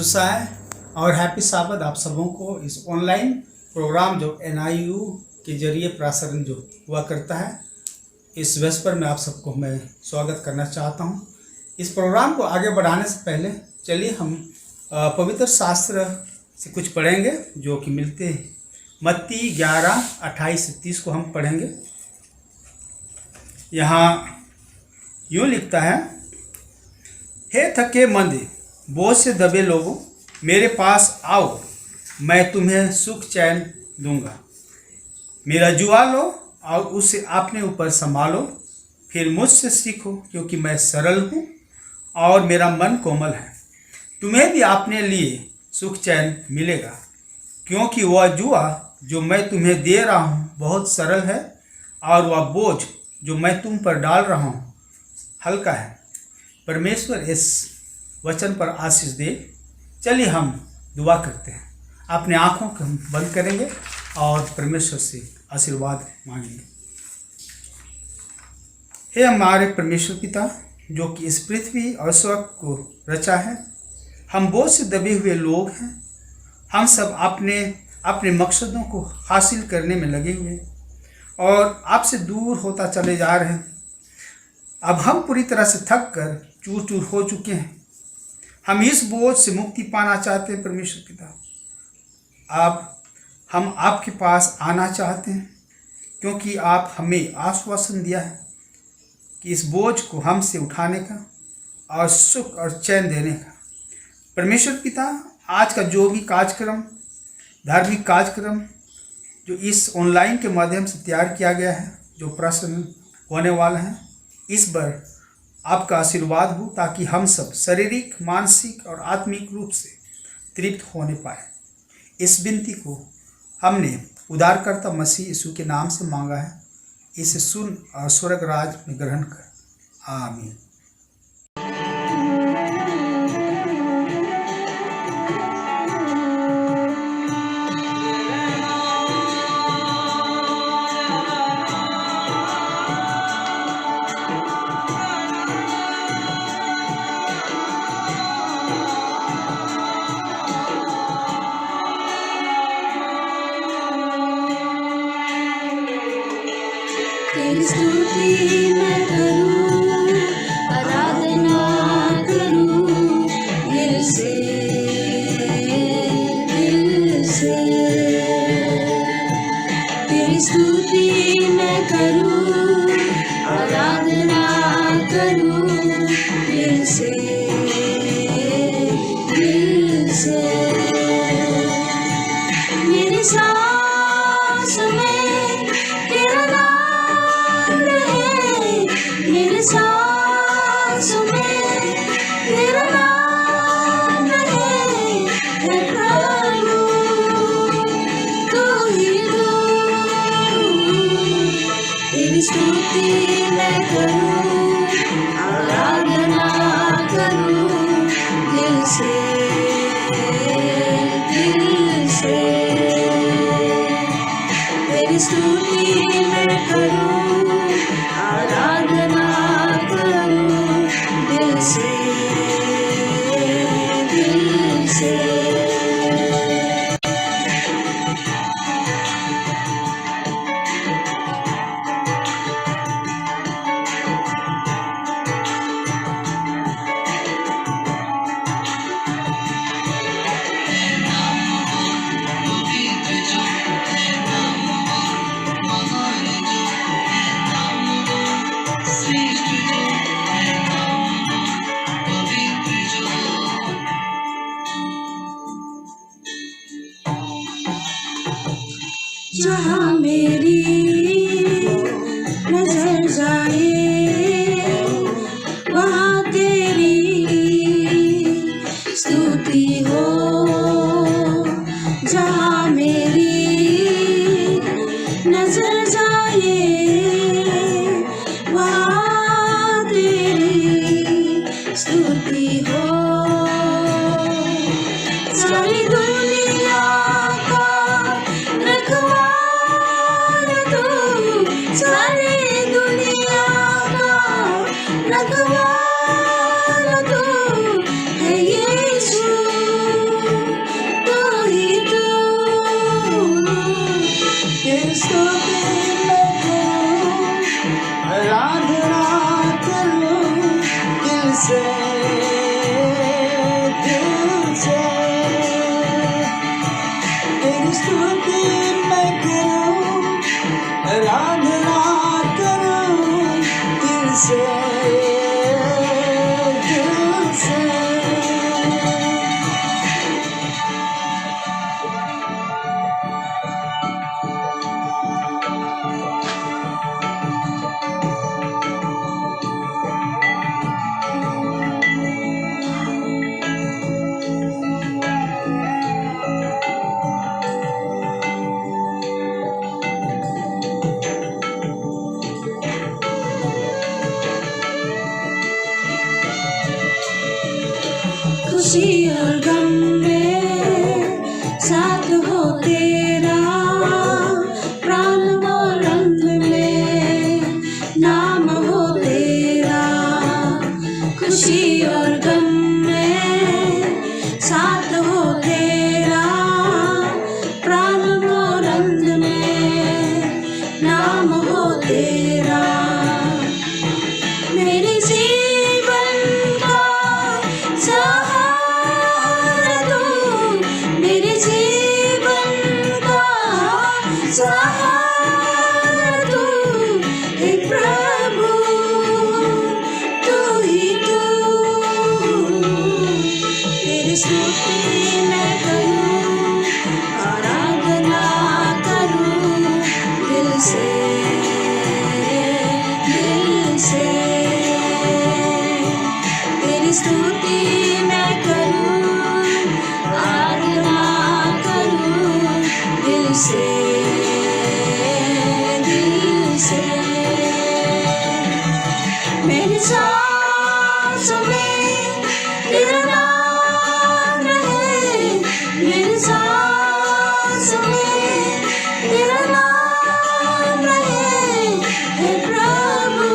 सुसाय और हैप्पी साबत आप सबों को इस ऑनलाइन प्रोग्राम जो NIU के जरिए प्रसारण जो हुआ करता है, इस वेस्पर में आप सबको मैं स्वागत करना चाहता हूं। इस प्रोग्राम को आगे बढ़ाने से पहले चलिए हम पवित्र शास्त्र से कुछ पढ़ेंगे जो कि मिलते हैं। मत्ती 11:28-30 को हम पढ़ेंगे। यहाँ यूँ लिखता है, हे थके मंदे बोझ से दबे लोगों, मेरे पास आओ, मैं तुम्हें सुख चैन दूंगा। मेरा जुआ लो और उसे अपने ऊपर संभालो, फिर मुझसे सीखो क्योंकि मैं सरल हूँ और मेरा मन कोमल है। तुम्हें भी अपने लिए सुख चैन मिलेगा, क्योंकि वह जुआ जो मैं तुम्हें दे रहा हूँ बहुत सरल है और वह बोझ जो मैं तुम पर डाल रहा हूँ हल्का है। परमेश्वर इस वचन पर आशीष दे। चलिए हम दुआ करते हैं। अपने आँखों को हम बंद करेंगे और परमेश्वर से आशीर्वाद मांगेंगे। हे हमारे परमेश्वर पिता, जो कि इस पृथ्वी और स्वर्ग को रचा है, हम बोझ से दबे हुए लोग हैं। हम सब अपने अपने मकसदों को हासिल करने में लगे हुए और आपसे दूर होता चले जा रहे हैं। अब हम पूरी तरह से थक कर चूर चूर हो चुके हैं। हम इस बोझ से मुक्ति पाना चाहते हैं परमेश्वर पिता। अब हम आपके पास आना चाहते हैं, क्योंकि आप हमें आश्वासन दिया है कि इस बोझ को हमसे उठाने का और सुख और चैन देने का। परमेश्वर पिता, आज का जो भी कार्यक्रम, धार्मिक कार्यक्रम जो इस ऑनलाइन के माध्यम से तैयार किया गया है, जो प्रसारण होने वाला है, इस पर आपका आशीर्वाद हो, ताकि हम सब शारीरिक, मानसिक और आत्मिक रूप से तृप्त होने पाए। इस विनती को हमने उद्धारकर्ता मसीह यीशु के नाम से मांगा है। इसे सुन और स्वर्ग राज में ग्रहण कर। आमीन। तेरी स्तुति मैं करूं, आराधना करूं दिल से, दिल से। तेरी स्तुति मैं करूं, आराधना करूं दिल से, दिल से। मेरी सांस में तेरा नाम है, मेरी सांस में तेरा नाम है प्रभु, तू ही तू। तेरी स्तुति मैं करूं, आराधना करूं दिल से, दिल से। तेरी स्तुति मैं करूं, आराधना करूं दिल से, दिल से। जहाँ मेरी नजर जाए, वहाँ तेरी स्तुति हो। जहाँ मेरी नजर जाए, वहाँ तेरी स्तुति हो। सारी दुनिया का रखवाला तू, सारी दुनिया स्तुति मैं करूं, आराधना करूं दिल से, दिल से। तेरी स्तुति मैं करूं, आराधना करूं दिल से, दिल से। खुशी और गम में साथ हो तेरा, प्राण और रंग में नाम हो तेरा। खुशी और गम में साथ हो तेरा, प्राण और रंग में नाम हो तेरा। मेरे जीवन का सहारा तू, मेरे जीवन का सहारा तू, हे प्रभु तू ही तू। तेरी स्तुति मैं करूं, आराधना करूं दिल से, दिल से। तेरी स्तुति मैं करूं, आराधना करूं दिल से, दिल से। मेरी सांसों में तेरा नाम रहे, मेरी सांसों में तेरा नाम रहे, हे प्रभु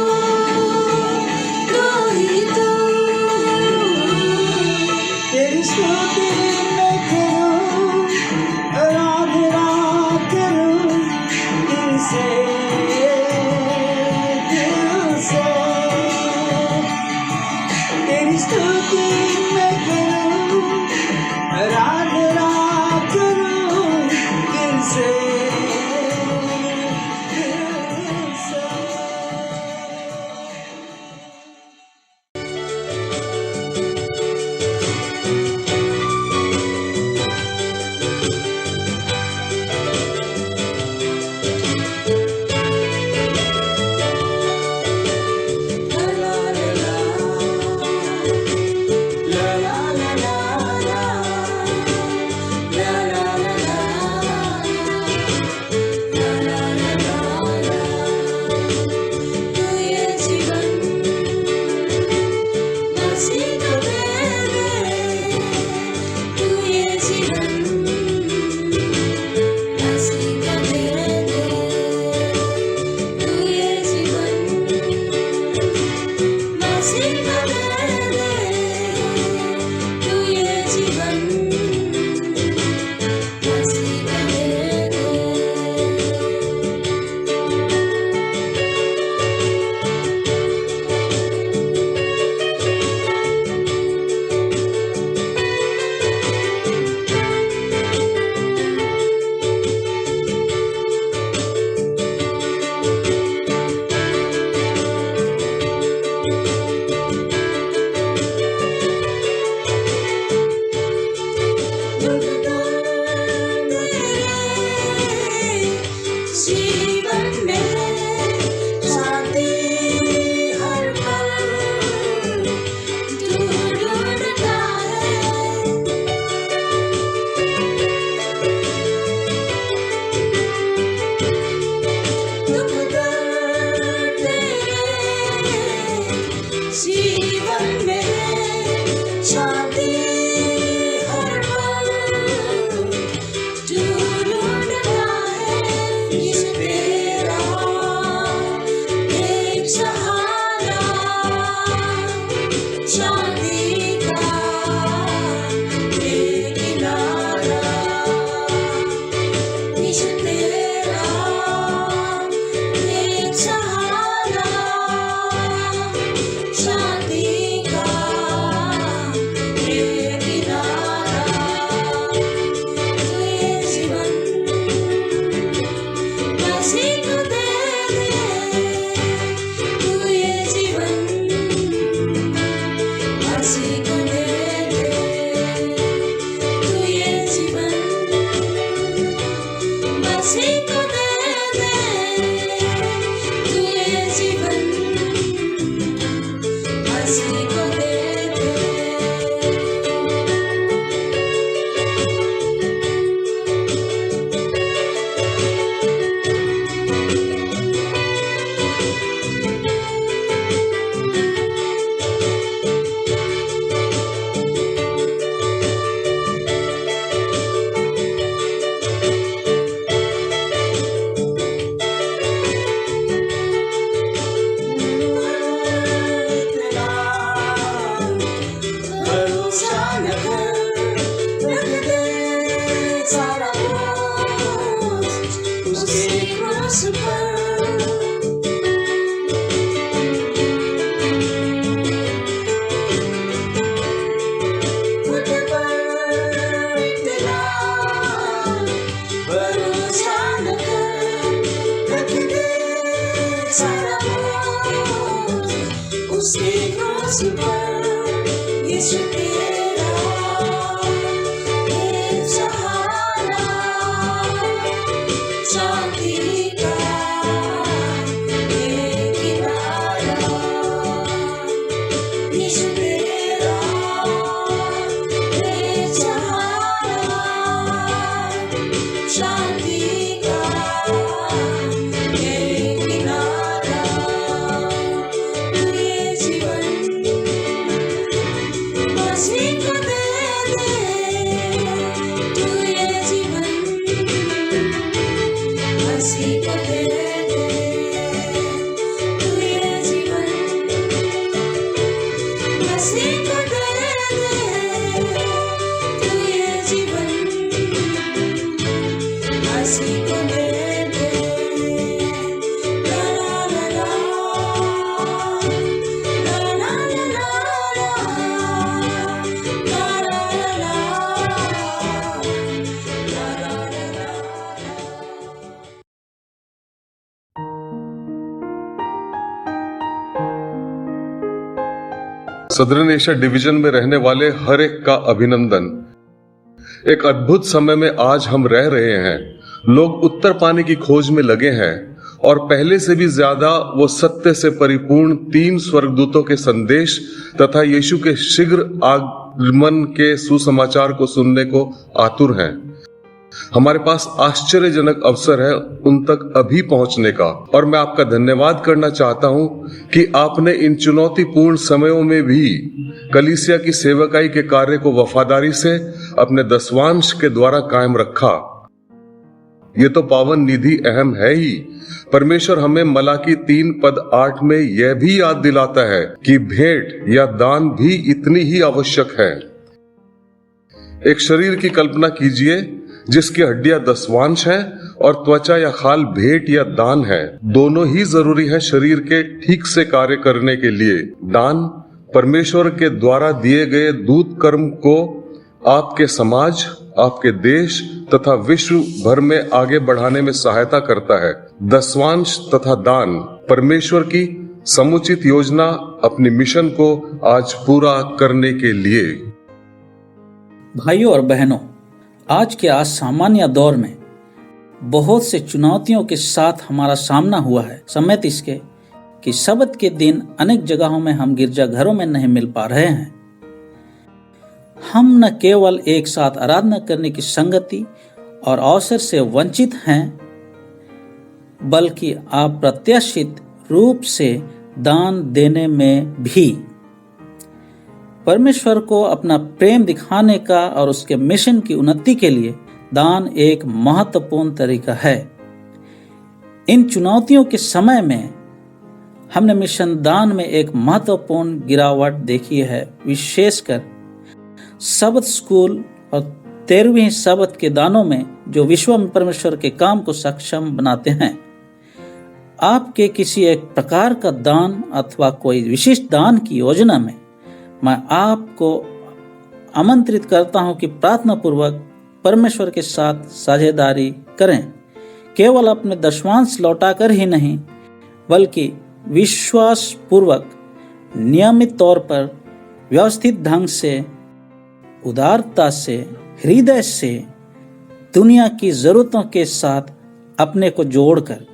तू ही तू। तेरी स्तुति मैं करूं, आराधना करूं दिल से, दिल से। तेरी स्तुति मैं करूं, आराधना करूं दिल से, दिल से। जीवन में शांति हर पल सारा बोझ उसके क्रूस पर। खुद पर इतना भरोसा न कर, रख दे सारा बोझ उसके क्रूस पर। यीशु तेरा एक सहारा, शांति का एक किनारा। यीशु तेरा एक सहारा, शांति का एक किनारा। तू ये जीवन मसीह को दे दे, तू ये जीवन मसीह को दे दे, तू ये जीवन मसीह को दे दे, तू ये जीवन मसीह को दे दे। ला ला ला ला, ला ला ला ला, ला ला ला ला। सदर्न एशिया डिवीजन में रहने वाले हर एक का अभिनंदन। एक अद्भुत समय में आज हम रह रहे हैं। लोग उत्तर पाने की खोज में लगे हैं और पहले से भी ज्यादा वो सत्य से परिपूर्ण 3 स्वर्गदूतों के संदेश तथा यीशु के शीघ्र आगमन के सुसमाचार को सुनने को आतुर हैं। हमारे पास आश्चर्यजनक अवसर है उन तक अभी पहुंचने का, और मैं आपका धन्यवाद करना चाहता हूं कि आपने इन चुनौतीपूर्ण समयों में भी कलीसिया की सेवकाई के कार्य को वफादारी से अपने दसवांश के द्वारा कायम रखा। ये तो पावन निधि अहम है ही। परमेश्वर हमें मलाकी 3:8 में यह भी याद दिलाता है कि भेंट या दान भी इतनी ही आवश्यक है। एक शरीर की कल्पना कीजिए जिसकी हड्डियां दसवांश है और त्वचा या खाल भेंट या दान है। दोनों ही जरूरी है शरीर के ठीक से कार्य करने के लिए। दान परमेश्वर के द्वारा दिए गए दूत कर्म को आपके समाज, आपके देश तथा विश्व भर में आगे बढ़ाने में सहायता करता है। दसवांश तथा दान परमेश्वर की समुचित योजना अपनी मिशन को आज पूरा करने के लिए। भाइयों और बहनों, आज के असामान्य दौर में बहुत से चुनौतियों के साथ हमारा सामना हुआ है। समेत इसके कि सब्त के दिन अनेक जगहों में हम गिरजाघरों में नहीं मिल पा रहे हैं। हम न केवल एक साथ आराधना करने की संगति और अवसर से वंचित हैं, बल्कि अप्रत्याशित रूप से दान देने में भी। परमेश्वर को अपना प्रेम दिखाने का और उसके मिशन की उन्नति के लिए दान एक महत्वपूर्ण तरीका है। इन चुनौतियों के समय में हमने मिशन दान में एक महत्वपूर्ण गिरावट देखी है, विशेषकर सब्त स्कूल और 13वीं सब्त के दानों में जो विश्व में परमेश्वर के काम को सक्षम बनाते हैं। आपके किसी एक प्रकार का दान अथवा कोई विशिष्ट दान की योजना में मैं आपको आमंत्रित करता हूं कि प्रार्थना पूर्वक परमेश्वर के साथ साझेदारी करें। केवल अपने दशवांश लौटाकर ही नहीं, बल्कि विश्वास पूर्वक नियमित तौर पर व्यवस्थित ढंग से, उदारता से, हृदय से, दुनिया की जरूरतों के साथ अपने को जोड़कर।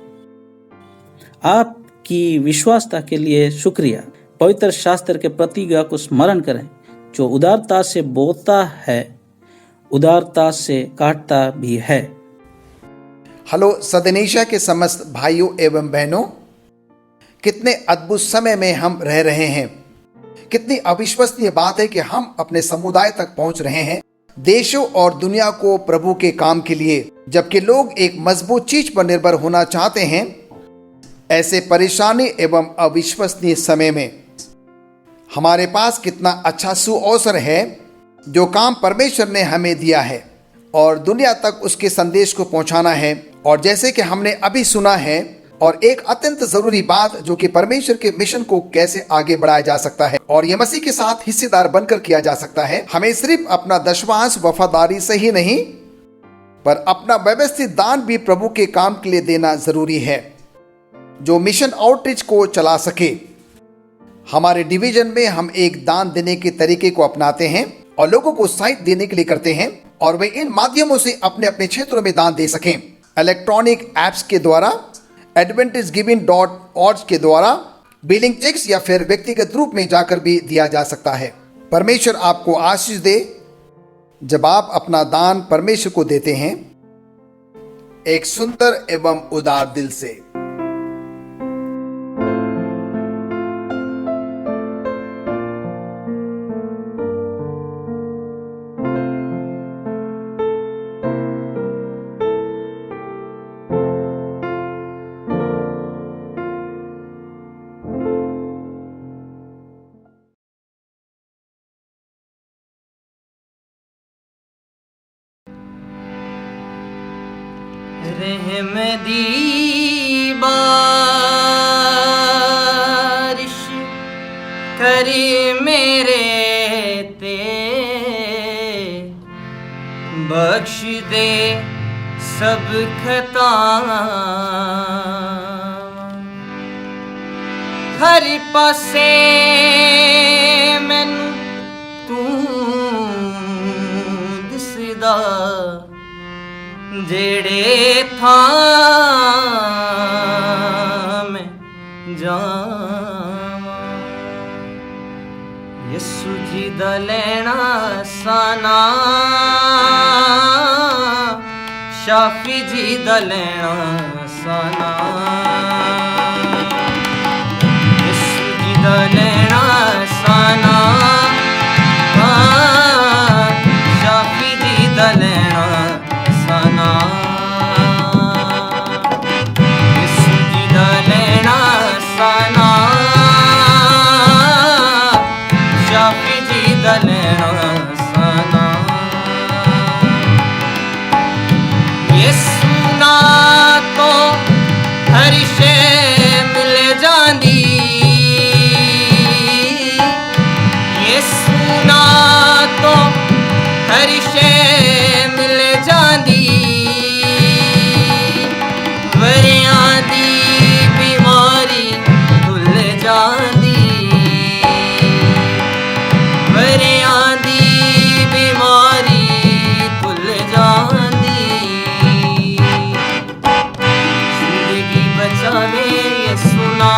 आपकी विश्वासता के लिए शुक्रिया। पवित्र शास्त्र के प्रतिज्ञा को स्मरण करें, जो उदारता से बोता है उदारता से काटता भी है। हेलो सदर्न एशिया के समस्त भाइयों एवं बहनों, कितने अद्भुत समय में हम रह रहे हैं। कितनी अविश्वसनीय बात है कि हम अपने समुदाय तक पहुंच रहे हैं, देशों और दुनिया को प्रभु के काम के लिए, जबकि लोग एक मजबूत चीज पर निर्भर होना चाहते हैं। ऐसे परेशानी एवं अविश्वसनीय समय में हमारे पास कितना अच्छा सुअवसर है जो काम परमेश्वर ने हमें दिया है। और दुनिया तक उसके संदेश को पहुंचाना है। और जैसे कि हमने अभी सुना है, और एक अत्यंत जरूरी बात जो कि परमेश्वर के मिशन को कैसे आगे बढ़ाया जा सकता है और ये मसीह के साथ हिस्सेदार बनकर किया जा सकता है। हमें सिर्फ अपना दशमांश वफादारी से ही नहीं, पर अपना व्यवस्थित दान भी प्रभु के काम के लिए देना जरूरी है, जो मिशन आउटरीच को चला सके। हमारे डिवीजन में हम एक दान देने के तरीके को अपनाते हैं और लोगों को उत्साहित देने के लिए करते हैं, और वे इन माध्यमों से अपने अपने क्षेत्रों में दान दे सकें। इलेक्ट्रॉनिक एप्स के द्वारा, adventistgiving.org के द्वारा, बिलिंग चेक्स या फिर व्यक्तिगत रूप में जाकर भी दिया जा सकता है। परमेश्वर आपको आशीष दे जब आप अपना दान परमेश्वर को देते हैं एक सुंदर एवं उदार दिल से। रहमदी बारिश करी मेरे ते, बख्श दे सब खता, हर पासे मैनू तू दिसदा, जेड़े थां मैं जावां। यसू जी दा लैना साना, शाफी जी दा लैना साना, यसू जी दा लैना साना, शाफी जी दा लैना साना, यसू जी दा लैना साना, शाफी जी दा लैना साना। यसू ना तो हर शै मिल जांदी, यसू ना तो हर शै मिल जांदी, वरियां दी बीमारी धुल जांदी, वरियां दी बीमारी धुल जांदी। जिंदगी बचावे यसू ना,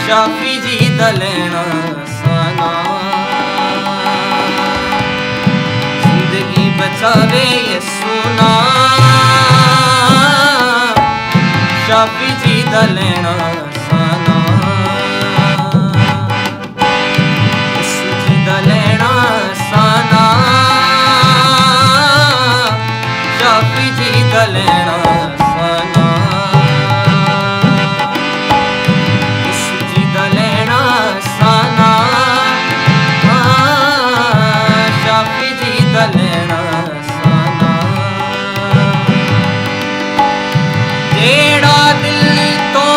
शाफी जी दा लैना साना, जिंदगी बचावे यसू ना, शाफी जी दा लैना साना, यसू जी दा लैना साना, शाफी जी दा लैना साना, यसू जी दा लैना साना, शाफी जी दा लैना साना। जेड़ा दिल तो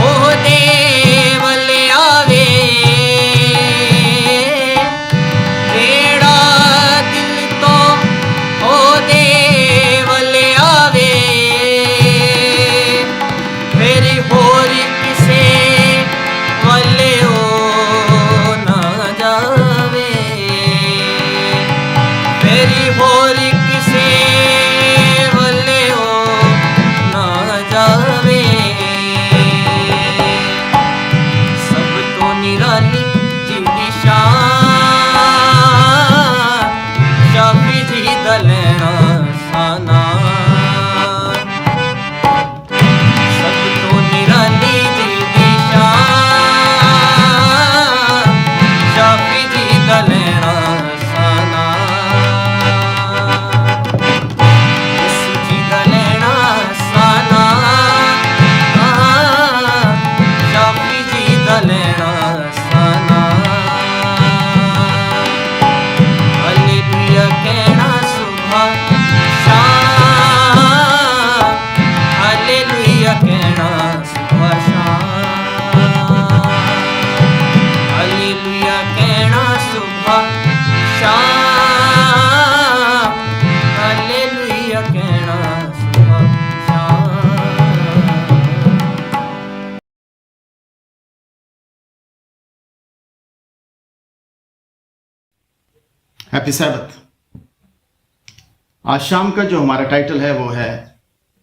ओहदे वल आवे, जेड़ा दिल तो ओहदे वल आवे, फिर होर किसे वल ओ ना जावे, हैप्पी सैबथ। आज शाम का जो हमारा टाइटल है वो है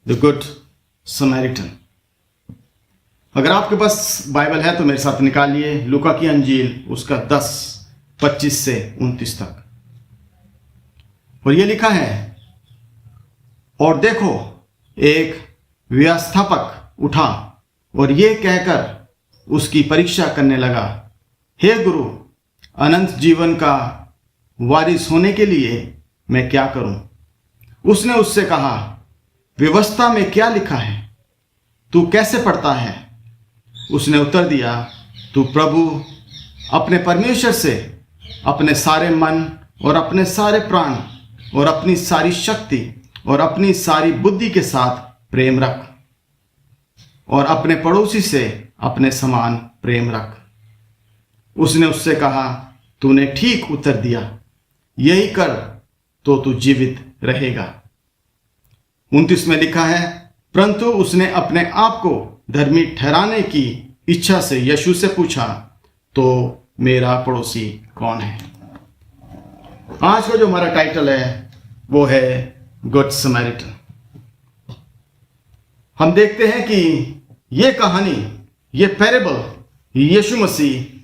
द गुड समैरिटन। अगर आपके पास बाइबल है तो मेरे साथ निकालिए लूका की अंजील उसका 10:25 से 29 तक। और ये लिखा है, और देखो एक व्यवस्थापक उठा और ये कहकर उसकी परीक्षा करने लगा, हे गुरु, अनंत जीवन का वारिस होने के लिए मैं क्या करूं? उसने उससे कहा, व्यवस्था में क्या लिखा है, तू कैसे पढ़ता है? उसने उत्तर दिया, तू प्रभु अपने परमेश्वर से अपने सारे मन और अपने सारे प्राण और अपनी सारी शक्ति और अपनी सारी बुद्धि के साथ प्रेम रख, और अपने पड़ोसी से अपने समान प्रेम रख। उसने उससे कहा, तूने ठीक उत्तर दिया, यही कर तो तू जीवित रहेगा। 29 में लिखा है, परंतु उसने अपने आप को धर्मी ठहराने की इच्छा से यीशु से पूछा, तो मेरा पड़ोसी कौन है? आज का जो हमारा टाइटल है वो है गुड समैरिटन। हम देखते हैं कि ये कहानी, ये पैरेबल यीशु मसीह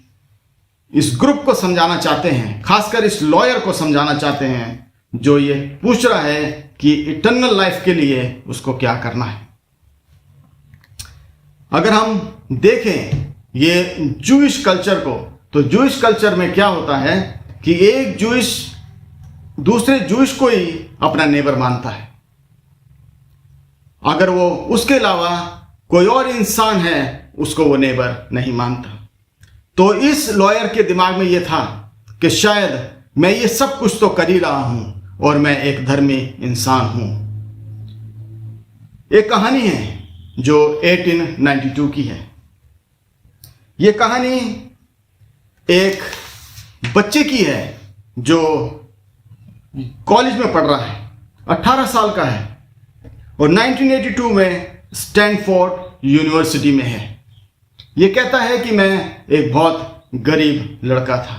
इस ग्रुप को समझाना चाहते हैं, खासकर इस लॉयर को समझाना चाहते हैं जो ये पूछ रहा है कि इटर्नल लाइफ के लिए उसको क्या करना है। अगर हम देखें ये जूइश कल्चर को, तो जूइश कल्चर में क्या होता है कि एक जूइश दूसरे जूइश को ही अपना नेबर मानता है। अगर वो उसके अलावा कोई और इंसान है उसको वो नेबर नहीं मानता। तो इस लॉयर के दिमाग में ये था कि शायद मैं ये सब कुछ तो कर ही रहा हूं और मैं एक धर्मी इंसान हूं। एक कहानी है जो 1892 की है। ये कहानी एक बच्चे की है जो कॉलेज में पढ़ रहा है, 18 साल का है और 1982 में स्टैनफोर्ड यूनिवर्सिटी में है। ये कहता है कि मैं एक बहुत गरीब लड़का था,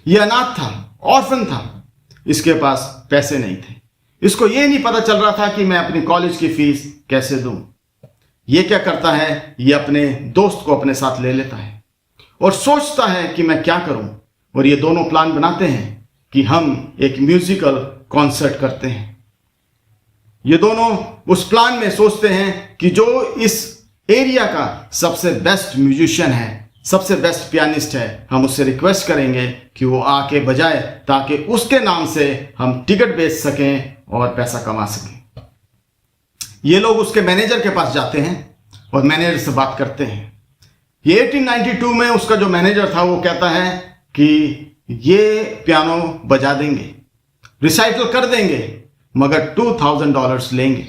ये अनाथ था, ऑर्फन था, इसके पास पैसे नहीं थे। इसको ये नहीं पता चल रहा था कि मैं अपनी कॉलेज की फीस कैसे दूं। ये क्या करता है, ये अपने दोस्त को अपने साथ ले लेता है और सोचता है कि मैं क्या करूं। और ये दोनों प्लान बनाते हैं कि हम एक म्यूजिकल कॉन्सर्ट करते हैं। ये दोनों उस प्लान में सोचते हैं कि जो इस एरिया का सबसे बेस्ट म्यूजिशियन है, सबसे बेस्ट पियानिस्ट है, हम उससे रिक्वेस्ट करेंगे कि वो आके बजाए ताकि उसके नाम से हम टिकट बेच सकें और पैसा कमा सकें। ये लोग उसके मैनेजर के पास जाते हैं और मैनेजर से बात करते हैं। ये 1892 में उसका जो मैनेजर था वो कहता है कि ये पियानो बजा देंगे, रिसाइटल कर देंगे, मगर $2000 लेंगे।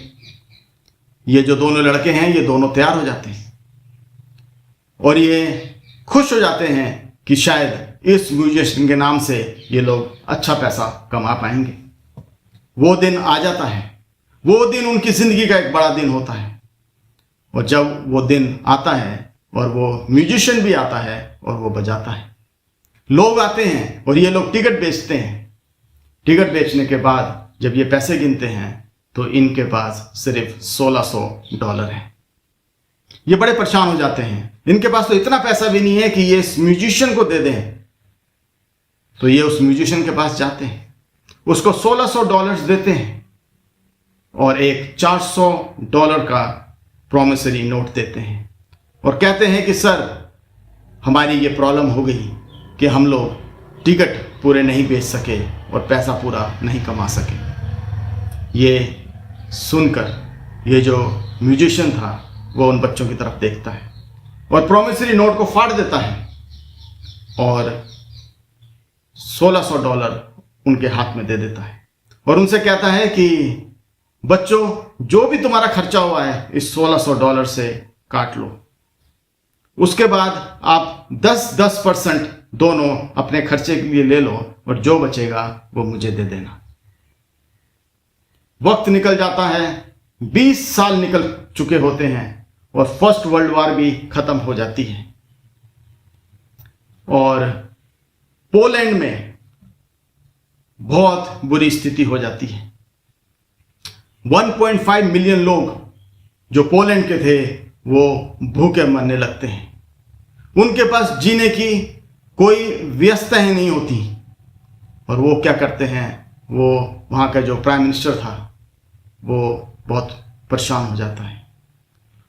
ये जो दोनों लड़के हैं ये दोनों तैयार हो जाते हैं और ये खुश हो जाते हैं कि शायद इस म्यूजिशियन के नाम से ये लोग अच्छा पैसा कमा पाएंगे। वो दिन आ जाता है, वो दिन उनकी जिंदगी का एक बड़ा दिन होता है। और जब वो दिन आता है और वो म्यूजिशियन भी आता है और वो बजाता है, लोग आते हैं और ये लोग टिकट बेचते हैं। टिकट बेचने के बाद जब ये पैसे गिनते हैं तो इनके पास सिर्फ $1600 है। ये बड़े परेशान हो जाते हैं, इनके पास तो इतना पैसा भी नहीं है कि ये इस म्यूजिशियन को दे दें। तो ये उस म्यूजिशियन के पास जाते हैं, उसको $1600 देते हैं और एक $400 का प्रॉमिसरी नोट देते हैं और कहते हैं कि सर, हमारी ये प्रॉब्लम हो गई कि हम लोग टिकट पूरे नहीं बेच सके और पैसा पूरा नहीं कमा सके। ये सुनकर ये जो म्यूजिशियन था वो उन बच्चों की तरफ देखता है और प्रॉमिसरी नोट को फाड़ देता है और $1600 उनके हाथ में दे देता है और उनसे कहता है कि बच्चों, जो भी तुम्हारा खर्चा हुआ है इस $1600 से काट लो। उसके बाद आप 10% दोनों अपने खर्चे के लिए ले लो और जो बचेगा वो मुझे दे देना। वक्त निकल जाता है, 20 साल निकल चुके होते हैं और फर्स्ट वर्ल्ड वॉर भी खत्म हो जाती है और पोलैंड में बहुत बुरी स्थिति हो जाती है। 1.5 मिलियन लोग जो पोलैंड के थे वो भूखे मरने लगते हैं। उनके पास जीने की कोई व्यवस्थाएं नहीं होती और वो क्या करते हैं, वो वहाँ का जो प्राइम मिनिस्टर था वो बहुत परेशान हो जाता है।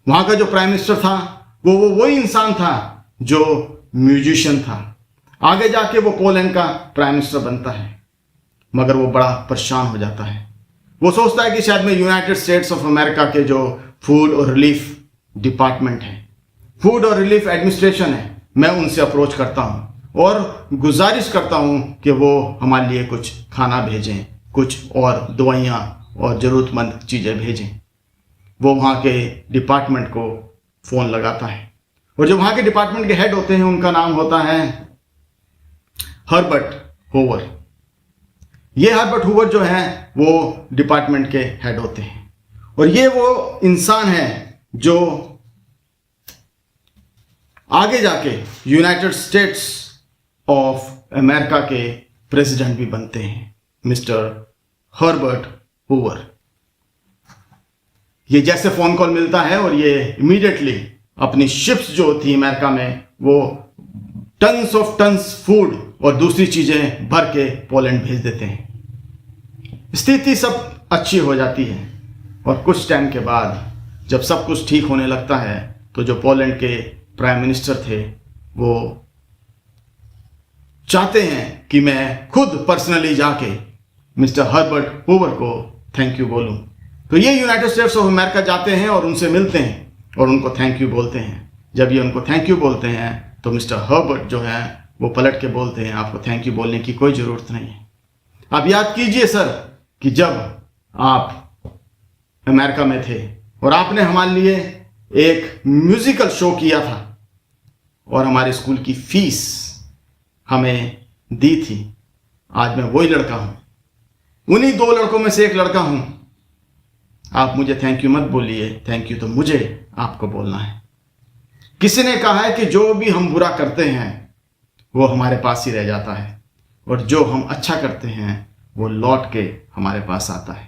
वहाँ का जो प्राइम मिनिस्टर था वो वही इंसान था जो म्यूजिशियन था। आगे जाके वो पोलैंड का प्राइम मिनिस्टर बनता है, मगर वो बड़ा परेशान हो जाता है। वो सोचता है कि शायद मैं यूनाइटेड स्टेट्स ऑफ अमेरिका के जो फूड और रिलीफ डिपार्टमेंट है, फूड और रिलीफ एडमिनिस्ट्रेशन है, मैं उनसे अप्रोच करता हूँ और गुजारिश करता हूँ कि वो हमारे लिए कुछ खाना भेजें, कुछ और दवाइयाँ और ज़रूरतमंद चीज़ें भेजें। वो वहाँ के डिपार्टमेंट को फ़ोन लगाता है और जो वहाँ के डिपार्टमेंट के हेड होते हैं उनका नाम होता है हर्बर्ट हूवर। ये हर्बर्ट हूवर जो है वो डिपार्टमेंट के हेड होते हैं और ये वो इंसान है जो आगे जाके यूनाइटेड स्टेट्स ऑफ अमेरिका के प्रेसिडेंट भी बनते हैं, मिस्टर हर्बर्ट हूवर। ये जैसे फोन कॉल मिलता है और ये इमीडिएटली अपनी शिप्स जो होती है अमेरिका में वो टन्स ऑफ टन्स फूड और दूसरी चीजें भर के पोलैंड भेज देते हैं। स्थिति सब अच्छी हो जाती है और कुछ टाइम के बाद जब सब कुछ ठीक होने लगता है तो जो पोलैंड के प्राइम मिनिस्टर थे वो चाहते हैं कि मैं खुद पर्सनली जाके मिस्टर हर्बर्ट हूवर को थैंक यू बोलूं। तो ये यूनाइटेड स्टेट्स ऑफ अमेरिका जाते हैं और उनसे मिलते हैं और उनको थैंक यू बोलते हैं। जब ये उनको थैंक यू बोलते हैं तो मिस्टर हर्बर्ट जो है वो पलट के बोलते हैं, आपको थैंक यू बोलने की कोई ज़रूरत नहीं है। आप याद कीजिए सर कि जब आप अमेरिका में थे और आपने हमारे लिए एक म्यूजिकल शो किया था और हमारे स्कूल की फीस हमें दी थी। आज मैं वही लड़का हूं, उन्हीं 2 लड़कों में से एक लड़का हूं। आप मुझे थैंक यू मत बोलिए, थैंक यू तो मुझे आपको बोलना है। किसी ने कहा है कि जो भी हम बुरा करते हैं वो हमारे पास ही रह जाता है और जो हम अच्छा करते हैं वो लौट के हमारे पास आता है।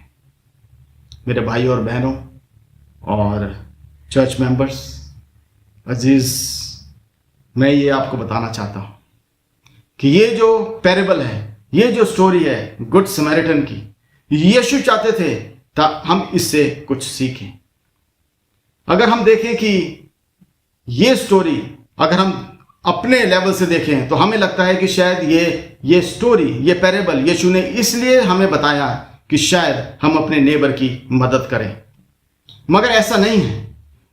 मेरे भाई और बहनों और चर्च मेंबर्स, अजीज, मैं ये आपको बताना चाहता हूँ कि ये जो पैरेबल है, ये जो स्टोरी है गुड समैरिटन की, यीशु चाहते थे हम इससे कुछ सीखें। अगर हम देखें कि ये स्टोरी अगर हम अपने लेवल से देखें तो हमें लगता है कि शायद ये स्टोरी, ये पैरेबल यीशु ने इसलिए हमें बताया कि शायद हम अपने नेबर की मदद करें, मगर ऐसा नहीं है।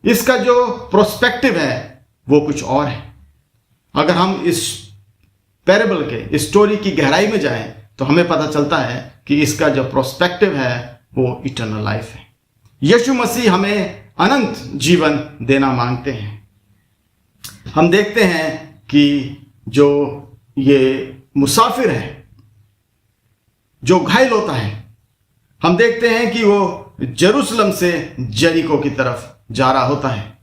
इसका जो प्रोस्पेक्टिव है वो कुछ और है। अगर हम इस पैरेबल के, इस स्टोरी की गहराई में जाएं तो हमें पता चलता है कि इसका जो प्रोस्पेक्टिव है वो इटर्नल लाइफ है। यीशु मसीह हमें अनंत जीवन देना मांगते हैं। हम देखते हैं कि जो ये मुसाफिर है जो घायल होता है, हम देखते हैं कि वो जेरूशलम से जरीको की तरफ जा रहा होता है।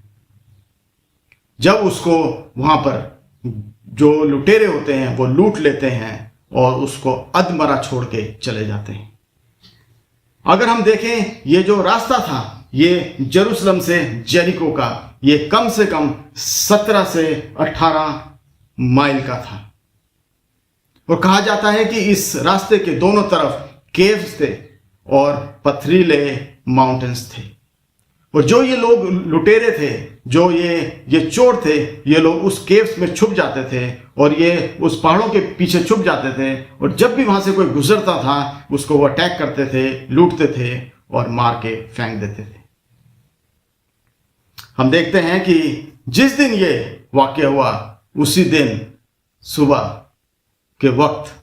जब उसको वहां पर जो लुटेरे होते हैं वो लूट लेते हैं और उसको अधमरा छोड़ के चले जाते हैं। अगर हम देखें ये जो रास्ता था ये जेरूशलम से जेरिको का, ये कम से कम 17 से 18 माइल का था और कहा जाता है कि इस रास्ते के दोनों तरफ केव्स थे और पथरीले माउंटेन्स थे और जो ये लोग लुटेरे थे, जो ये चोर थे, ये लोग उस केव्स में छुप जाते थे और ये उस पहाड़ों के पीछे छुप जाते थे और जब भी वहां से कोई गुजरता था उसको वो अटैक करते थे, लूटते थे और मार के फेंक देते थे। हम देखते हैं कि जिस दिन ये वाकया हुआ उसी दिन सुबह के वक्त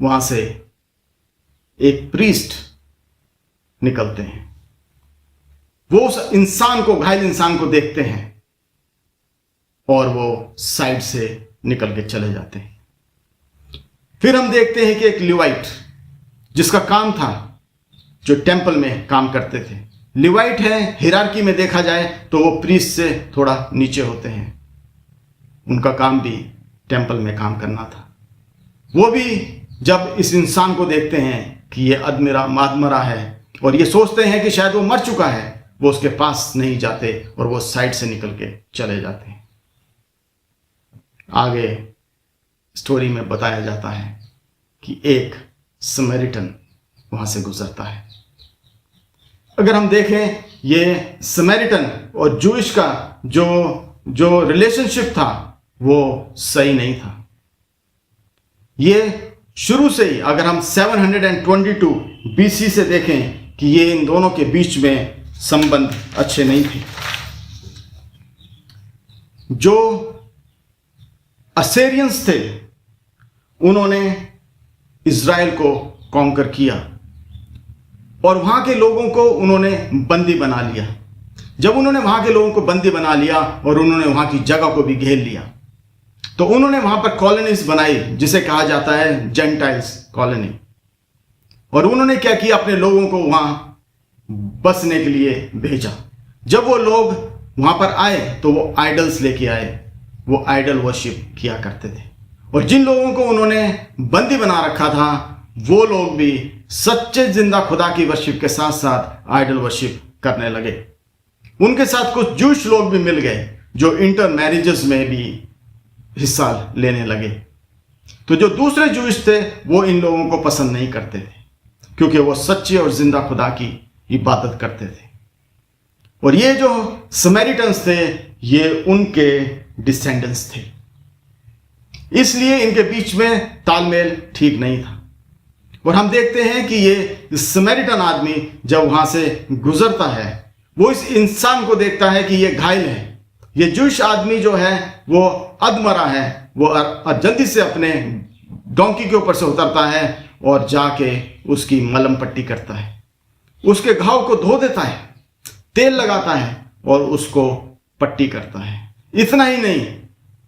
वहां से एक प्रीस्ट निकलते हैं। वो उस इंसान को, घायल इंसान को देखते हैं और वो साइड से निकल के चले जाते हैं। फिर हम देखते हैं कि एक लिवाइट जिसका काम था, जो टेंपल में काम करते थे, लिवाइट है, हिरार्की में देखा जाए तो वो प्रीस्ट से थोड़ा नीचे होते हैं, उनका काम भी टेंपल में काम करना था। वो भी जब इस इंसान को देखते हैं कि ये अधमरा है और ये सोचते हैं कि शायद वो मर चुका है, वो उसके पास नहीं जाते और वो साइड से निकल के चले जाते हैं। आगे स्टोरी में बताया जाता है कि एक समैरिटन वहां से गुजरता है। अगर हम देखें, ये समैरिटन और जूइश का जो रिलेशनशिप था वो सही नहीं था। ये शुरू से ही, अगर हम 722 BC से देखें कि ये इन दोनों के बीच में संबंध अच्छे नहीं थे। जो असेरियंस थे उन्होंने इज़राइल को कॉन्कर किया और वहां के लोगों को उन्होंने बंदी बना लिया। जब उन्होंने वहां के लोगों को बंदी बना लिया और उन्होंने वहां की जगह को भी घेर लिया, तो उन्होंने वहां पर कॉलोनीज बनाई जिसे कहा जाता है जेंटाइल्स कॉलोनी। और उन्होंने क्या किया, अपने लोगों को वहां बसने के लिए भेजा। जब वो लोग वहां पर आए तो वो आइडल्स लेके आए, वो आइडल वर्शिप किया करते थे। और जिन लोगों को उन्होंने बंदी बना रखा था वो लोग भी सच्चे जिंदा खुदा की वर्शिप के साथ साथ आइडल वर्शिप करने लगे। उनके साथ कुछ जूश लोग भी मिल गए जो इंटर मैरिजेस में भी हिस्सा लेने लगे। तो जो दूसरे जूश थे वो इन लोगों को पसंद नहीं करते थे, क्योंकि वो सच्चे और जिंदा खुदा की इबादत करते थे। और ये जो समैरिटन्स थे ये उनके डिसेंडेंट्स थे, इसलिए इनके बीच में तालमेल ठीक नहीं था। और हम देखते हैं कि ये समैरिटन आदमी जब वहां से गुजरता है, वो इस इंसान को देखता है कि ये घायल है। ये जूश आदमी जो है वो अधमरा है, वो जल्दी से अपने डोंकी के ऊपर से उतरता है और जाके उसकी मलहम पट्टी करता है, उसके घाव को धो देता है, तेल लगाता है और उसको पट्टी करता है। इतना ही नहीं,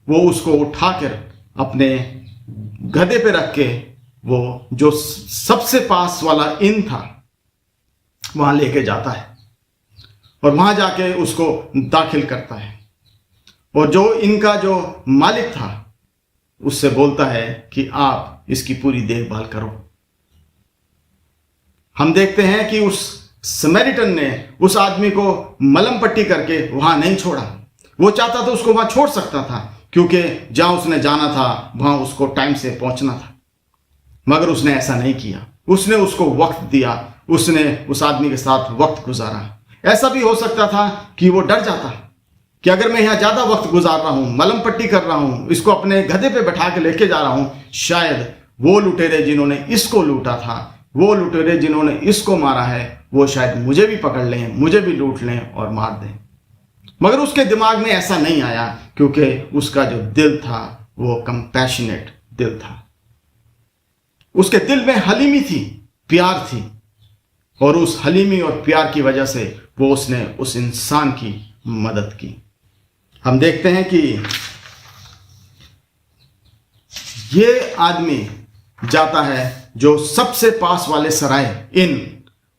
वो उसको उठाकर अपने गधे पे रख के वो जो सबसे पास वाला इन था वहां लेके जाता है और वहां जाके उसको दाखिल करता है। और जो इनका जो मालिक था उससे बोलता है कि आप इसकी पूरी देखभाल करो। हम देखते हैं कि उस समैरिटन ने उस आदमी को मलहम पट्टी करके वहां नहीं छोड़ा। वो चाहता था उसको वहां छोड़ सकता था, क्योंकि जहां उसने जाना था वहां उसको टाइम से पहुंचना था, मगर उसने ऐसा नहीं किया। उसने उसको वक्त दिया, उसने उस आदमी के साथ वक्त गुजारा। ऐसा भी हो सकता था कि वो डर जाता कि अगर मैं यहां ज्यादा वक्त गुजार रहा हूं, मलहम पट्टी कर रहा हूं, इसको अपने गधे पे बैठा के लेके जा रहा हूं, शायद वो लुटेरे जिन्होंने इसको लूटा था, वो लुटेरे जिन्होंने इसको मारा है, वो शायद मुझे भी पकड़ लें, मुझे भी लूट लें और मार दें। मगर उसके दिमाग में ऐसा नहीं आया, क्योंकि उसका जो दिल था वो कंपैशनेट दिल था। उसके दिल में हलीमी थी, प्यार थी, और उस हलीमी और प्यार की वजह से वो उसने उस इंसान की मदद की। हम देखते हैं कि ये आदमी जाता है जो सबसे पास वाले सराय इन,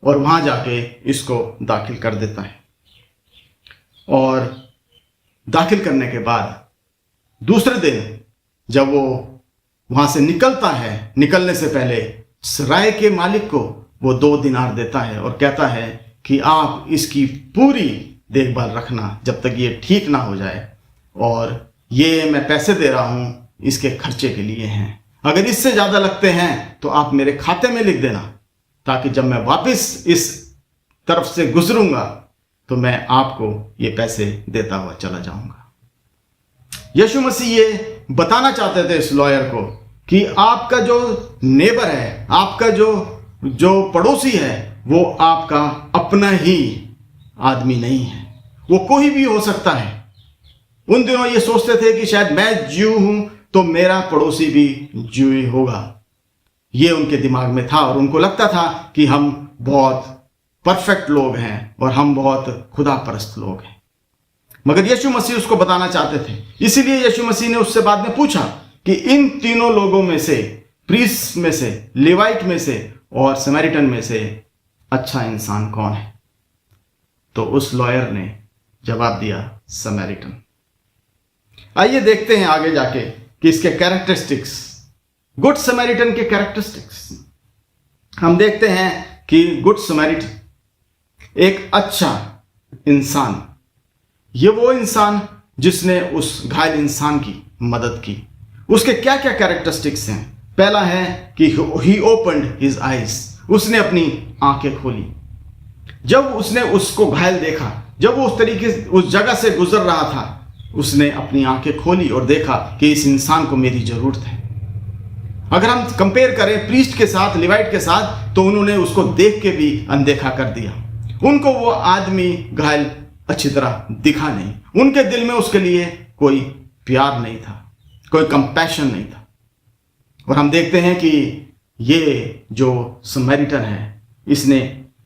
और वहां जाके इसको दाखिल कर देता है। और दाखिल करने के बाद दूसरे दिन जब वो वहां से निकलता है, निकलने से पहले सराय के मालिक को वो 2 दिनार देता है और कहता है कि आप इसकी पूरी देखभाल रखना जब तक ये ठीक ना हो जाए, और ये मैं पैसे दे रहा हूं इसके खर्चे के लिए हैं। अगर इससे ज्यादा लगते हैं तो आप मेरे खाते में लिख देना, ताकि जब मैं वापस इस तरफ से गुजरूंगा तो मैं आपको ये पैसे देता हुआ चला जाऊंगा। यीशु मसीह ये बताना चाहते थे इस लॉयर को कि आपका जो नेबर है, आपका जो पड़ोसी है, वो आपका अपना ही आदमी नहीं है, वो कोई भी हो सकता है। उन दिनों ये सोचते थे कि शायद मैं ज्यू हूं तो मेरा पड़ोसी भी ज्यू ही होगा। ये उनके दिमाग में था और उनको लगता था कि हम बहुत परफेक्ट लोग हैं और हम बहुत खुदा परस्त लोग हैं। मगर यीशु मसीह उसको बताना चाहते थे, इसीलिए यीशु मसीह ने उससे बाद में पूछा कि इन तीनों लोगों में से, प्रीस्ट में से, लेवाइट में से और समैरिटन में से अच्छा इंसान कौन है? तो उस लॉयर ने जवाब दिया, समैरिटन। आइए देखते हैं आगे जाके कि इसके कैरेक्टरिस्टिक्स गुड समैरिटन के कैरेक्टरिस्टिक्स हम देखते हैं कि गुड समैरिटन एक अच्छा इंसान, ये वो इंसान जिसने उस घायल इंसान की मदद की। उसके क्या क्या कैरेक्टरिस्टिक्स हैं? पहला है कि ही ओपन्ड हिज आईज, उसने अपनी आंखें खोली। जब उसने उसको घायल देखा, जब वो उस तरीके से उस जगह से गुजर रहा था, उसने अपनी आंखें खोली और देखा कि इस इंसान को मेरी जरूरत है। अगर हम कंपेयर करें प्रीस्ट के साथ, लिवाइट के साथ, तो उन्होंने उसको देख के भी अनदेखा कर दिया। उनको वो आदमी घायल अच्छी तरह दिखा नहीं, उनके दिल में उसके लिए कोई प्यार नहीं था, कोई कंपैशन नहीं था। और हम देखते हैं कि ये जो समैरिटन है, इसने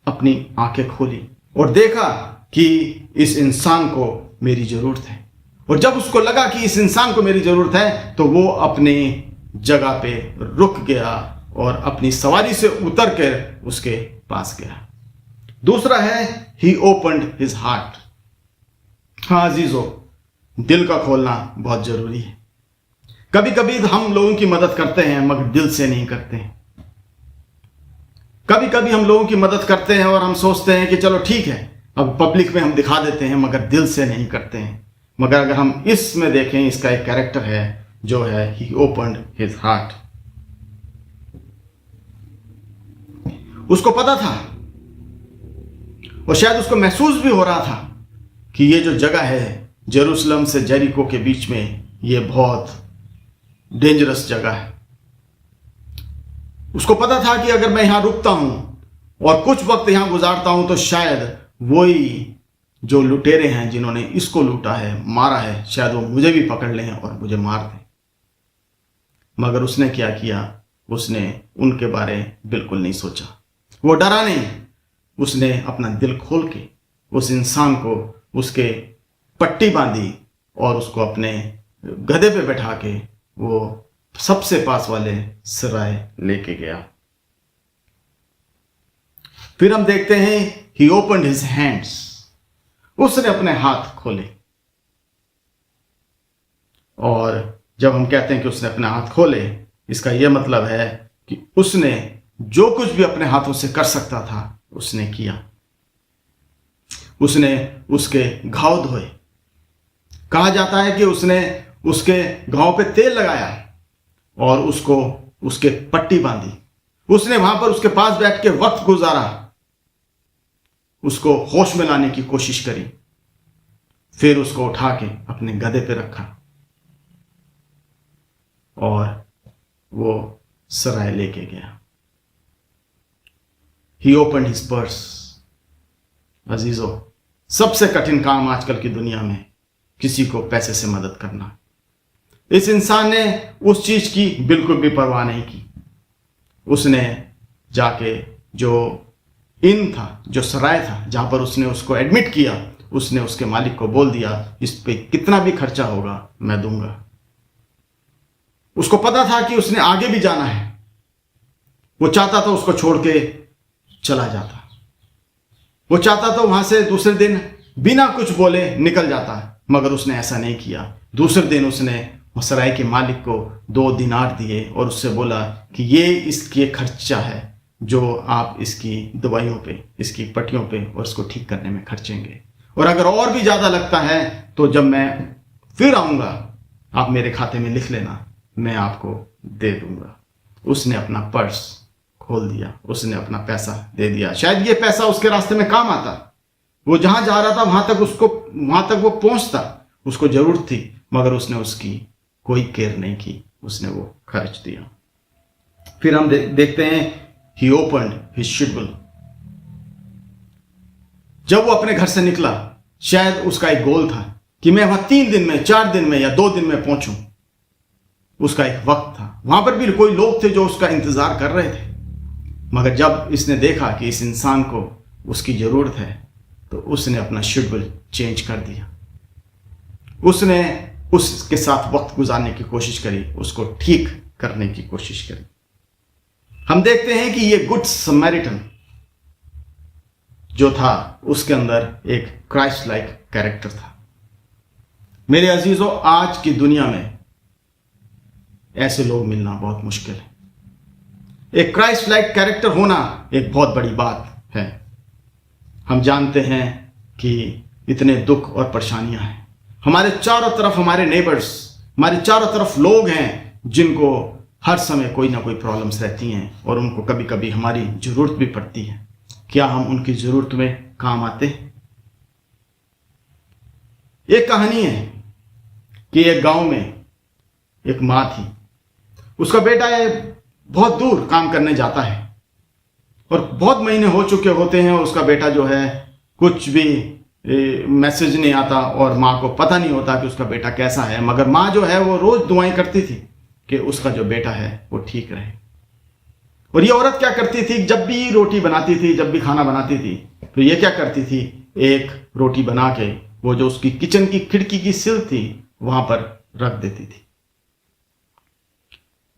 अपनी आंखें खोली और देखा कि इस इंसान को मेरी जरूरत है। और जब उसको लगा कि इस इंसान को मेरी जरूरत है, तो वो अपनी जगह पे रुक गया और अपनी सवारी से उतर कर उसके पास गया। दूसरा है ही ओपन्ड हिज हार्ट। हाँ अजीजों, दिल का खोलना बहुत जरूरी है। कभी कभी हम लोगों की मदद करते हैं मगर दिल से नहीं करते हैं। कभी कभी हम लोगों की मदद करते हैं और हम सोचते हैं कि चलो ठीक है, अब पब्लिक में हम दिखा देते हैं, मगर दिल से नहीं करते हैं। मगर अगर हम इसमें देखें, इसका एक कैरेक्टर है जो है ही ओपन्ड हिज हार्ट। उसको पता था और शायद उसको महसूस भी हो रहा था कि ये जो जगह है जेरूसलम से जेरिको के बीच में, ये बहुत डेंजरस जगह है। उसको पता था कि अगर मैं यहां रुकता हूं और कुछ वक्त यहां गुजारता हूं तो शायद वही जो लुटेरे हैं जिन्होंने इसको लूटा है, मारा है, शायद वो मुझे भी पकड़ लें और मुझे मार दें। मगर उसने क्या किया? उसने उनके बारे बिल्कुल नहीं सोचा, वो डरा नहीं। उसने अपना दिल खोल के उस इंसान को उसके पट्टी बांधी और उसको अपने गधे पे बैठा के वो सबसे पास वाले सराय लेके गया। फिर हम देखते हैं ही ओपन्ड हिज हैंड्स, उसने अपने हाथ खोले। और जब हम कहते हैं कि उसने अपने हाथ खोले, इसका यह मतलब है कि उसने जो कुछ भी अपने हाथों से कर सकता था उसने किया। उसने उसके घाव धोए। कहा जाता है कि उसने उसके घाव पे तेल लगाया और उसको उसके पट्टी बांधी। उसने वहां पर उसके पास बैठ के वक्त गुजारा, उसको होश में लाने की कोशिश करी, फिर उसको उठा के अपने गधे पे रखा और वो सराय लेके गया। ही ओपन्ड हिज पर्स। अजीजों, सबसे कठिन काम आजकल की दुनिया में किसी को पैसे से मदद करना। इस इंसान ने उस चीज की बिल्कुल भी परवाह नहीं की। उसने जाके जो इन था, जो सराय था जहां पर उसने उसको एडमिट किया, उसने उसके मालिक को बोल दिया इस पे कितना भी खर्चा होगा मैं दूंगा। उसको पता था कि उसने आगे भी जाना है। वो चाहता था उसको छोड़ के चला जाता, वो चाहता था वहां से दूसरे दिन बिना कुछ बोले निकल जाता, मगर उसने ऐसा नहीं किया। दूसरे दिन उसने सराय के मालिक को 2 दिनार दिए और उससे बोला कि ये इसके खर्चा है जो आप इसकी दवाइयों पे, इसकी पट्टियों पे और इसको ठीक करने में खर्चेंगे, और अगर और भी ज़्यादा लगता है तो जब मैं फिर आऊँगा आप मेरे खाते में लिख लेना, मैं आपको दे दूंगा। उसने अपना पर्स खोल दिया, उसने अपना पैसा दे दिया। शायद ये पैसा उसके रास्ते में काम आता, वो जहां जा रहा था वहां तक वो पहुंचता, उसको जरूरत थी, मगर उसने उसकी कोई केयर नहीं की, उसने वो खर्च दिया। फिर हम देखते हैं ही ओपन्ड हिज शेड्यूल। जब वो अपने घर से निकला, शायद उसका एक गोल था कि मैं वहां 3 दिन में, 4 दिन में या 2 दिन में पहुंचूं। उसका एक वक्त था, वहां पर भी कोई लोग थे जो उसका इंतजार कर रहे थे, मगर जब इसने देखा कि इस इंसान को उसकी जरूरत है तो उसने अपना शेड्यूल चेंज कर दिया। उसने उसके साथ वक्त गुजारने की कोशिश करी, उसको ठीक करने की कोशिश करी। हम देखते हैं कि ये गुड समैरिटन जो था उसके अंदर एक क्राइस्ट लाइक कैरेक्टर था। मेरे अजीजों, आज की दुनिया में ऐसे लोग मिलना बहुत मुश्किल है। एक क्राइस्ट लाइक कैरेक्टर होना एक बहुत बड़ी बात है। हम जानते हैं कि इतने दुख और परेशानियां हैं हमारे चारों तरफ, हमारे नेबर्स, हमारे चारों तरफ लोग हैं जिनको हर समय कोई ना कोई प्रॉब्लम्स रहती हैं और उनको कभी कभी हमारी ज़रूरत भी पड़ती है। क्या हम उनकी ज़रूरत में काम आते हैं? एक कहानी है कि एक गांव में एक माँ थी, उसका बेटा बहुत दूर काम करने जाता है और बहुत महीने हो चुके होते हैं और उसका बेटा जो है कुछ भी मैसेज नहीं आता और माँ को पता नहीं होता कि उसका बेटा कैसा है। मगर माँ जो है वो रोज दुआएं करती थी कि उसका जो बेटा है वो ठीक रहे। और ये औरत क्या करती थी, जब भी रोटी बनाती थी, जब भी खाना बनाती थी, तो ये क्या करती थी, एक रोटी बना के वो जो उसकी किचन की खिड़की की सिल थी वहां पर रख देती थी।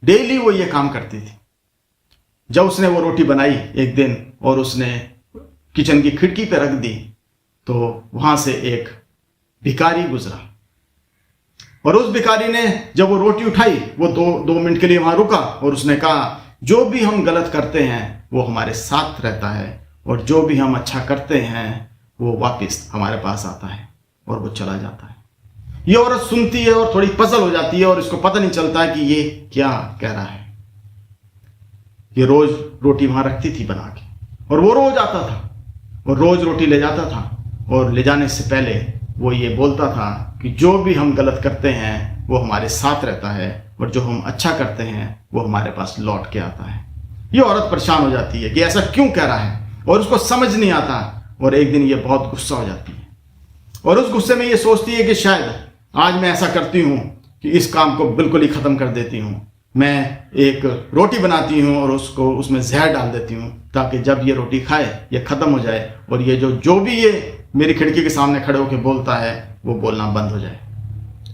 डेली वो ये काम करती थी। जब उसने वो रोटी बनाई एक दिन और उसने किचन की खिड़की पे रख दी तो वहां से एक भिखारी गुजरा और उस भिखारी ने जब वो रोटी उठाई वो दो मिनट के लिए वहां रुका और उसने कहा, जो भी हम गलत करते हैं वो हमारे साथ रहता है और जो भी हम अच्छा करते हैं वो वापस हमारे पास आता है और वो चला जाता है। ये औरत सुनती है और थोड़ी पजल हो जाती है और इसको पता नहीं चलता कि ये क्या कह रहा है। ये रोज रोटी वहां रखती थी बना के और वो रोज आता था और रोज रोटी ले जाता था और ले जाने से पहले वो ये बोलता था कि जो भी हम गलत करते हैं वो हमारे साथ रहता है और जो हम अच्छा करते हैं वो हमारे पास लौट के आता है। ये औरत परेशान हो जाती है कि ऐसा क्यों कह रहा है और उसको समझ नहीं आता और एक दिन ये बहुत गुस्सा हो जाती है और उस गुस्से में ये सोचती है कि शायद आज मैं ऐसा करती हूँ कि इस काम को बिल्कुल ही ख़त्म कर देती हूँ। मैं एक रोटी बनाती हूँ और उसको उसमें जहर डाल देती हूँ ताकि जब ये रोटी खाए ये ख़त्म हो जाए और ये जो भी ये मेरी खिड़की के सामने खड़े होकर बोलता है वो बोलना बंद हो जाए।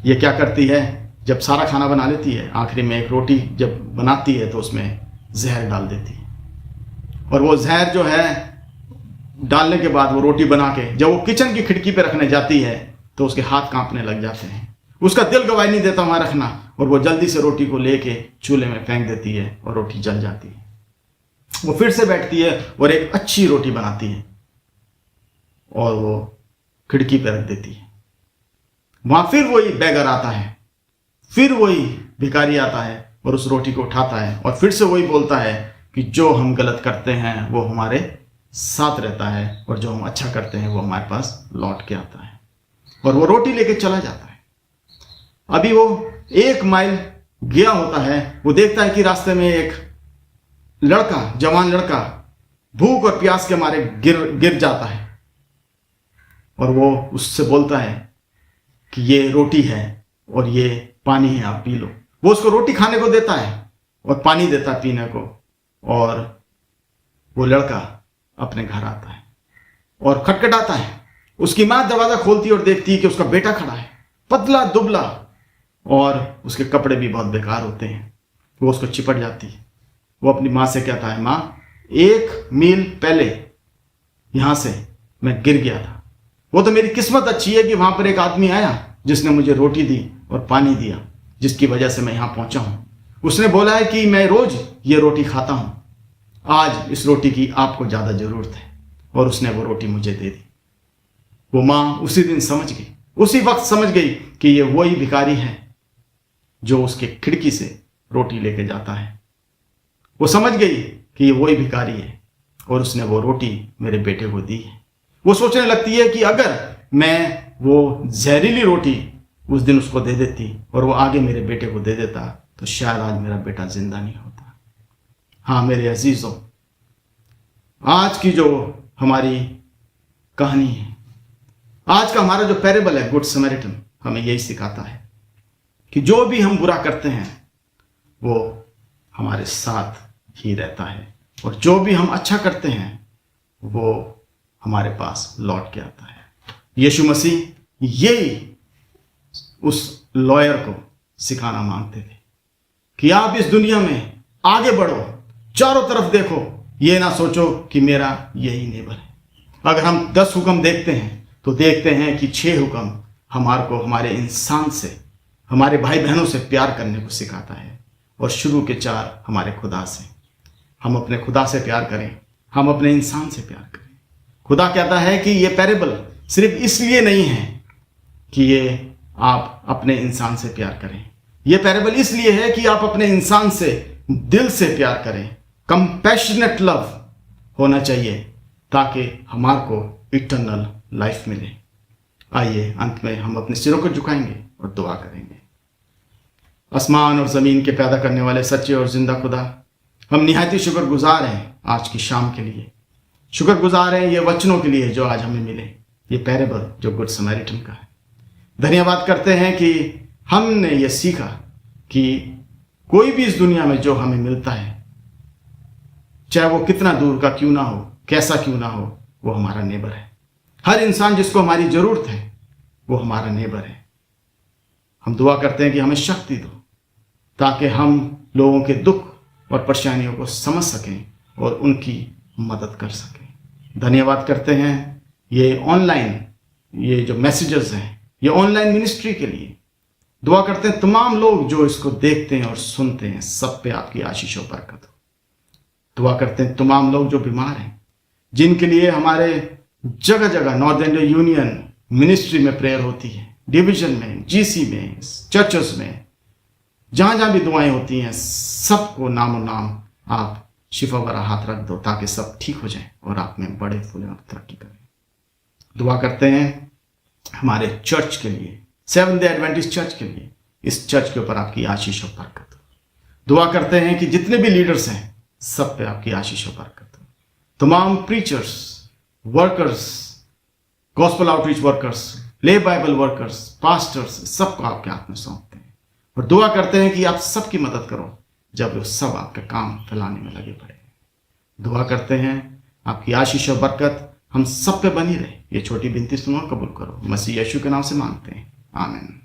ये क्या करती है, जब सारा खाना बना लेती है आखिरी में एक रोटी जब बनाती है तो उसमें जहर डाल देती है और वो जहर जो है डालने के बाद वो रोटी बना के जब वो किचन की खिड़की पे रखने जाती है तो उसके हाथ कांपने लग जाते हैं। उसका दिल गवाही नहीं देता वहां रखना और वो जल्दी से रोटी को लेके चूल्हे में फेंक देती है और रोटी जल जाती है। वो फिर से बैठती है और एक अच्छी रोटी बनाती है और वो खिड़की पे रख देती है। वहां फिर वही बेगर आता है, फिर वही भिखारी आता है और उस रोटी को उठाता है और फिर से वही बोलता है कि जो हम गलत करते हैं वो हमारे साथ रहता है और जो हम अच्छा करते हैं वो हमारे पास लौट के आता है और वो रोटी लेके चला जाता है। अभी वो 1 माइल गया होता है, वो देखता है कि रास्ते में एक लड़का, जवान लड़का भूख और प्यास के मारे गिर जाता है और वो उससे बोलता है कि ये रोटी है और ये पानी है, आप पी लो। वो उसको रोटी खाने को देता है और पानी देता है पीने को और वो लड़का अपने घर आता है और खटखटाता है। उसकी माँ दरवाजा खोलती है और देखती है कि उसका बेटा खड़ा है, पतला दुबला और उसके कपड़े भी बहुत बेकार होते हैं। वो उसको चिपट जाती है। वो अपनी माँ से कहता है, माँ 1 मील पहले यहाँ से मैं गिर गया था, वो तो मेरी किस्मत अच्छी है कि वहाँ पर एक आदमी आया जिसने मुझे रोटी दी और पानी दिया, जिसकी वजह से मैं यहाँ पहुँचा हूँ। उसने बोला है कि मैं रोज ये रोटी खाता हूँ, आज इस रोटी की आपको ज़्यादा ज़रूरत है और उसने वो रोटी मुझे दे दी। वो माँ उसी दिन समझ गई, उसी वक्त समझ गई कि ये वही भिखारी है जो उसके खिड़की से रोटी लेके जाता है। वो समझ गई कि ये वही भिखारी है और उसने वो रोटी मेरे बेटे को दी है। वो सोचने लगती है कि अगर मैं वो जहरीली रोटी उस दिन उसको दे देती और वो आगे मेरे बेटे को दे देता तो शायद आज मेरा बेटा जिंदा नहीं होता। हाँ मेरे अजीजों, आज की जो हमारी कहानी है, आज का हमारा जो पैरेबल है गुड समैरिटन, हमें यही सिखाता है कि जो भी हम बुरा करते हैं वो हमारे साथ ही रहता है और जो भी हम अच्छा करते हैं वो हमारे पास लौट के आता है। यीशु मसीह यही उस लॉयर को सिखाना मांगते थे कि आप इस दुनिया में आगे बढ़ो, चारों तरफ देखो, ये ना सोचो कि मेरा यही नेबर है। अगर हम 10 हुक्म देखते हैं तो देखते हैं कि 6 हुक्म हमारे को हमारे इंसान से, हमारे भाई बहनों से प्यार करने को सिखाता है और शुरू के 4 हमारे खुदा से। हम अपने खुदा से प्यार करें, हम अपने इंसान से प्यार करें। खुदा कहता है कि ये पैरेबल सिर्फ इसलिए नहीं है कि ये आप अपने इंसान से प्यार करें, ये पैरेबल इसलिए है कि आप अपने इंसान से दिल से प्यार करें। कंपैशनेट लव होना चाहिए ताकि हमारे को इटर्नल लाइफ मिले। आइए अंत में हम अपने सिरों को झुकाएंगे और दुआ करेंगे। आसमान और ज़मीन के पैदा करने वाले सच्चे और जिंदा खुदा, हम निहायती शुक्रगुजार हैं आज की शाम के लिए। शुक्रगुजार हैं ये वचनों के लिए जो आज हमें मिले, ये पैरेबल जो गुड समैरिटन का है। धन्यवाद करते हैं कि हमने ये सीखा कि कोई भी इस दुनिया में जो हमें मिलता है, चाहे वो कितना दूर का क्यों ना हो, कैसा क्यों ना हो, वो हमारा नेबर है। हर इंसान जिसको हमारी ज़रूरत है वो हमारा नेबर है। हम दुआ करते हैं कि हमें शक्ति दो ताकि हम लोगों के दुख और परेशानियों को समझ सकें और उनकी मदद कर सकें। धन्यवाद करते हैं ये ऑनलाइन ये जो मैसेजेस हैं, ये ऑनलाइन मिनिस्ट्री के लिए। दुआ करते हैं तमाम लोग जो इसको देखते हैं और सुनते हैं, सब पे आपकी आशीष और बरकत हो। दुआ करते हैं तमाम लोग जो बीमार हैं, जिनके लिए हमारे जगह जगह नॉर्थ इंडिया यूनियन मिनिस्ट्री में प्रेयर होती है, डिवीजन में, जीसी में, चर्चेस में, जहाँ जहाँ भी दुआएं होती हैं, सबको नामो नाम आप शिफा भरा हाथ रख दो ताकि सब ठीक हो जाए और आप में बड़े फूलें और तरक्की करें। दुआ करते हैं हमारे चर्च के लिए, सेवंथ डे एडवेंटिस्ट चर्च के लिए, इस चर्च के ऊपर आपकी आशीष और बरकत हो। दुआ करते हैं कि जितने भी लीडर्स हैं सब पे आपकी आशीष और बरकत हो। तमाम preachers, workers, gospel outreach workers, ले बाइबल वर्कर्स, पास्टर्स, सबको आपके हाथ में सौंपते हैं और दुआ करते हैं कि आप सबकी मदद करो जब वो सब आपका काम फैलाने में लगे पड़े। दुआ करते हैं आपकी आशीष और बरकत हम सब पे बनी रहे। ये छोटी विनती सुनो, कबूल करो। मसीह यीशु के नाम से मांगते हैं, आमीन।